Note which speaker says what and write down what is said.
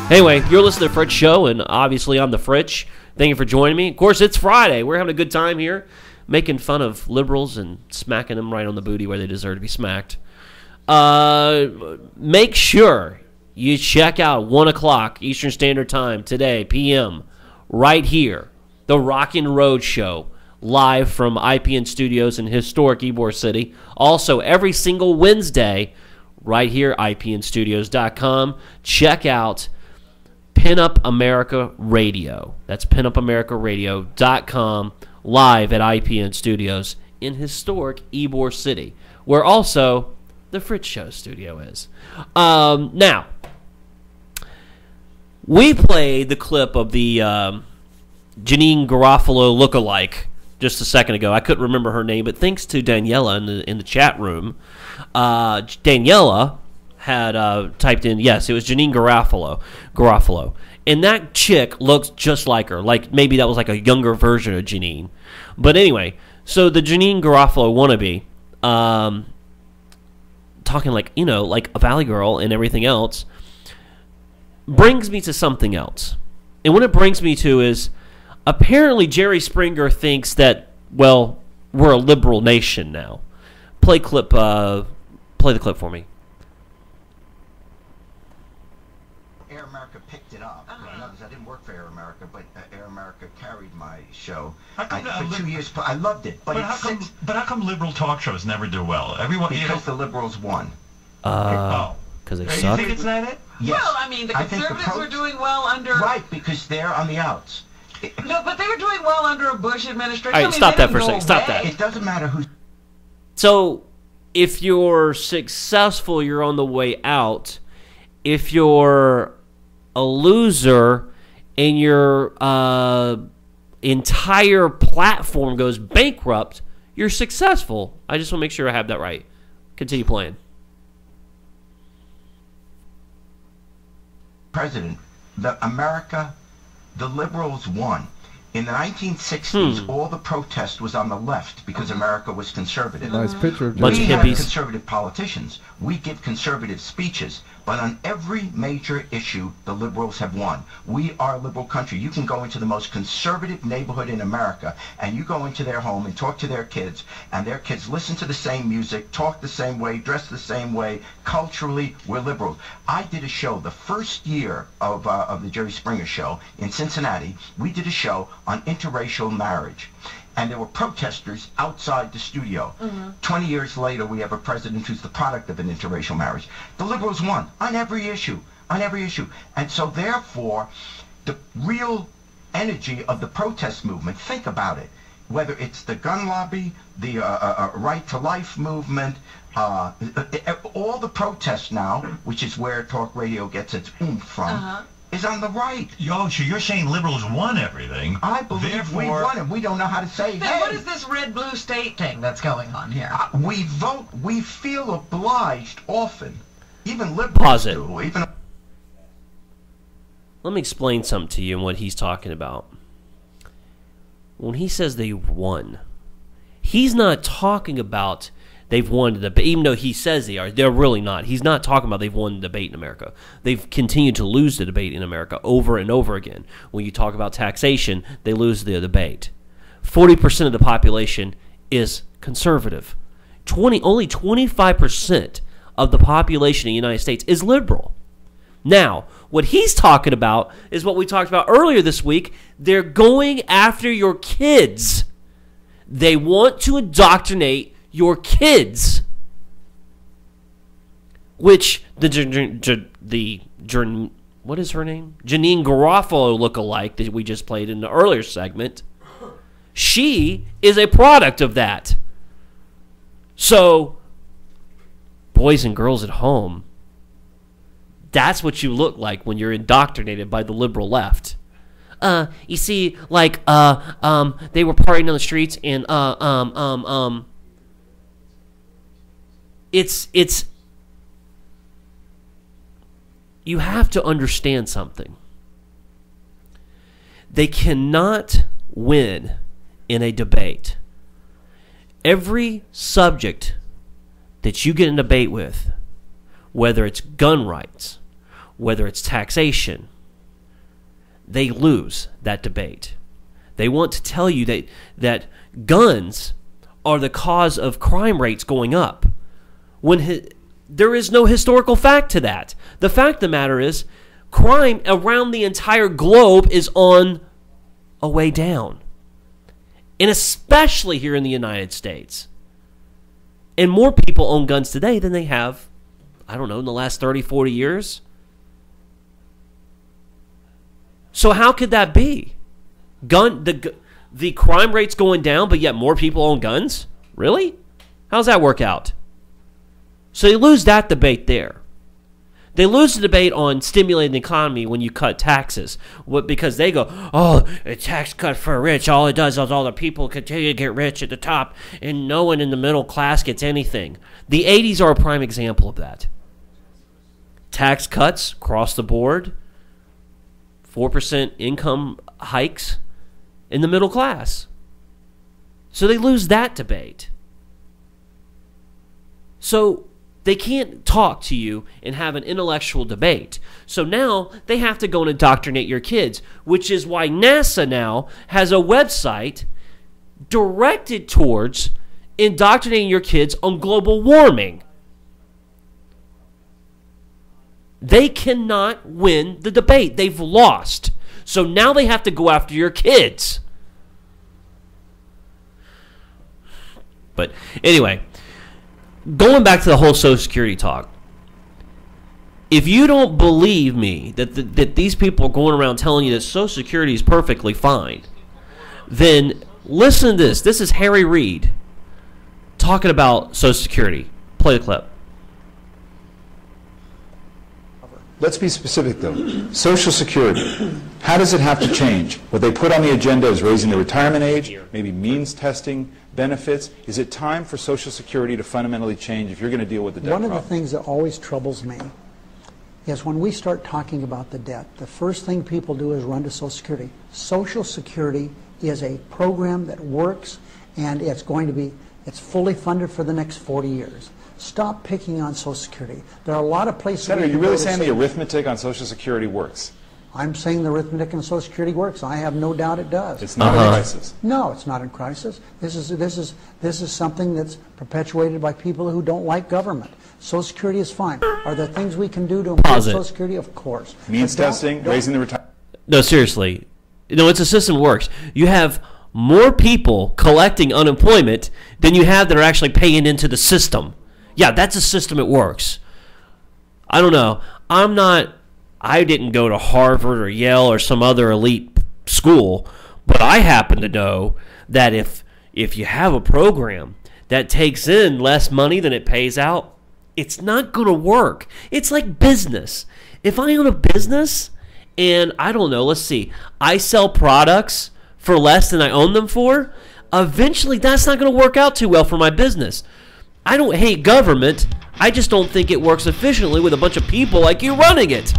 Speaker 1: Anyway, you're listening to Fritch Show, and obviously I'm the Fritch. Thank you for joining me. Of course, it's Friday. We're having a good time here, making fun of liberals and smacking them right on the booty where they deserve to be smacked. Make sure you check out 1 o'clock Eastern Standard Time today, p.m., right here, the Rockin' Road Show, live from IPN Studios in historic Ybor City. Also, every single Wednesday, right here, IPNstudios.com. Check out Pinup America Radio. That's pinupamericaradio.com, live at IPN Studios in historic Ybor City, where also the Fritch Show studio is. Now, we played the clip of the Janine Garofalo lookalike just a second ago. I couldn't remember her name, but thanks to Daniela in the chat room, Daniela had typed in, yes, it was Janine Garofalo. And that chick looks just like her. Like, maybe that was like a younger version of Janine. But anyway, so the Janine Garofalo wannabe, talking like, you know, like a Valley Girl and everything else, brings me to something else. And what it brings me to is, apparently Jerry Springer thinks that, well, we're a liberal nation now. Play the clip for me.
Speaker 2: Air America picked it up. I didn't work for Air America, but Air America carried my show for 2 years. I loved it. But
Speaker 3: how come liberal talk shows never do well?
Speaker 2: Because the liberals won.
Speaker 1: Because they suck?
Speaker 3: You think it's that it?
Speaker 2: Yes.
Speaker 4: Well, I mean, the conservatives were doing well under...
Speaker 2: Right, because they're on the outs.
Speaker 4: No, but they were doing well under a Bush administration.
Speaker 1: All right, stop that for a second. Stop that.
Speaker 2: It doesn't matter who's...
Speaker 1: So, if you're successful, you're on the way out. If you're a loser and your entire platform goes bankrupt, you're successful. I just want to make sure I have that right. Continue playing.
Speaker 2: President, the liberals won. In the 1960s, all the protest was on the left because America was conservative.
Speaker 5: Nice picture.
Speaker 2: We have conservative politicians. We give conservative speeches. But on every major issue, the liberals have won. We are a liberal country. You can go into the most conservative neighborhood in America, and you go into their home and talk to their kids, and their kids listen to the same music, talk the same way, dress the same way. Culturally, we're liberals. I did a show the first year of the Jerry Springer Show in Cincinnati. We did a show on interracial marriage. And there were protesters outside the studio. 20 years later, we have a president who's the product of an interracial marriage. The liberals won on every issue, And so therefore, the real energy of the protest movement, think about it, whether it's the gun lobby, the right to life movement, all the protests now, which is where talk radio gets its oomph from, is on the right.
Speaker 3: Yo, so you're saying liberals won everything.
Speaker 2: I believe we won, and we don't know how to say,
Speaker 4: then hey, what is this red-blue state thing that's going on here?
Speaker 2: We vote, we feel obliged often. Even liberals do.
Speaker 1: Let me explain something to you and what he's talking about. When he says they won, he's not talking about they've won the debate, even though he says they are. They're really not. He's not talking about they've won the debate in America. They've continued to lose the debate in America over and over again. When you talk about taxation, they lose the debate. 40% of the population is conservative. Only 25% of the population in the United States is liberal. Now, what he's talking about is what we talked about earlier this week. They're going after your kids. They want to indoctrinate your kids, which what is her name? Janine Garofalo lookalike that we just played in the earlier segment. She is a product of that. So, boys and girls at home, that's what you look like when you're indoctrinated by the liberal left. You see, like, they were partying on the streets and, It's you have to understand something. They cannot win in a debate. Every subject that you get in a debate with, whether it's gun rights, whether it's taxation, they lose that debate. They want to tell you that guns are the cause of crime rates going up, when there is no historical fact to that. The fact of the matter is, crime around the entire globe is on a way down, and especially here in the United States. And more people own guns today than they have, I don't know, in the last 30, 40 years. So how could that be? The crime rate's going down, but yet more people own guns? Really? How does that work out? So they lose that debate there. They lose the debate on stimulating the economy when you cut taxes. Because they go, oh, a tax cut for rich, all it does is all the people continue to get rich at the top, and no one in the middle class gets anything. The 80s are a prime example of that. Tax cuts across the board, 4% income hikes in the middle class. So they lose that debate. So they can't talk to you and have an intellectual debate. So now they have to go and indoctrinate your kids, which is why NASA now has a website directed towards indoctrinating your kids on global warming. They cannot win the debate. They've lost. So now they have to go after your kids. But anyway, going back to the whole Social Security talk, if you don't believe me that these people are going around telling you that Social Security is perfectly fine, then listen to this. This is Harry Reid talking about Social Security. Play the clip.
Speaker 5: Let's be specific, though. Social Security, how does it have to change? What they put on the agenda is raising the retirement age, maybe means testing, benefits. Is it time for Social Security to fundamentally change if you're going to deal with the debt problem?
Speaker 6: One of the things that always troubles me is when we start talking about the debt, the first thing people do is run to Social Security. Social Security is a program that works, and it's fully funded for the next 40 years. Stop picking on Social Security. There are a lot of places...
Speaker 5: Senator, are you really saying the arithmetic on Social Security works?
Speaker 6: I'm saying the arithmetic on Social Security works. I have no doubt it does.
Speaker 5: It's not in crisis.
Speaker 6: No, it's not in crisis. This is something that's perpetuated by people who don't like government. Social Security is fine. Are there things we can do to improve Social Security? Of course.
Speaker 5: Means testing, raising the retirement...
Speaker 1: No, seriously. It's a system that works. You have more people collecting unemployment than you have that are actually paying into the system. Yeah, that's a system that works. I don't know. I didn't go to Harvard or Yale or some other elite school, but I happen to know that if you have a program that takes in less money than it pays out, it's not going to work. It's like business. If I own a business and, I don't know, let's see, I sell products for less than I own them for, eventually that's not going to work out too well for my business. I don't hate government. I just don't think it works efficiently with a bunch of people like you running it.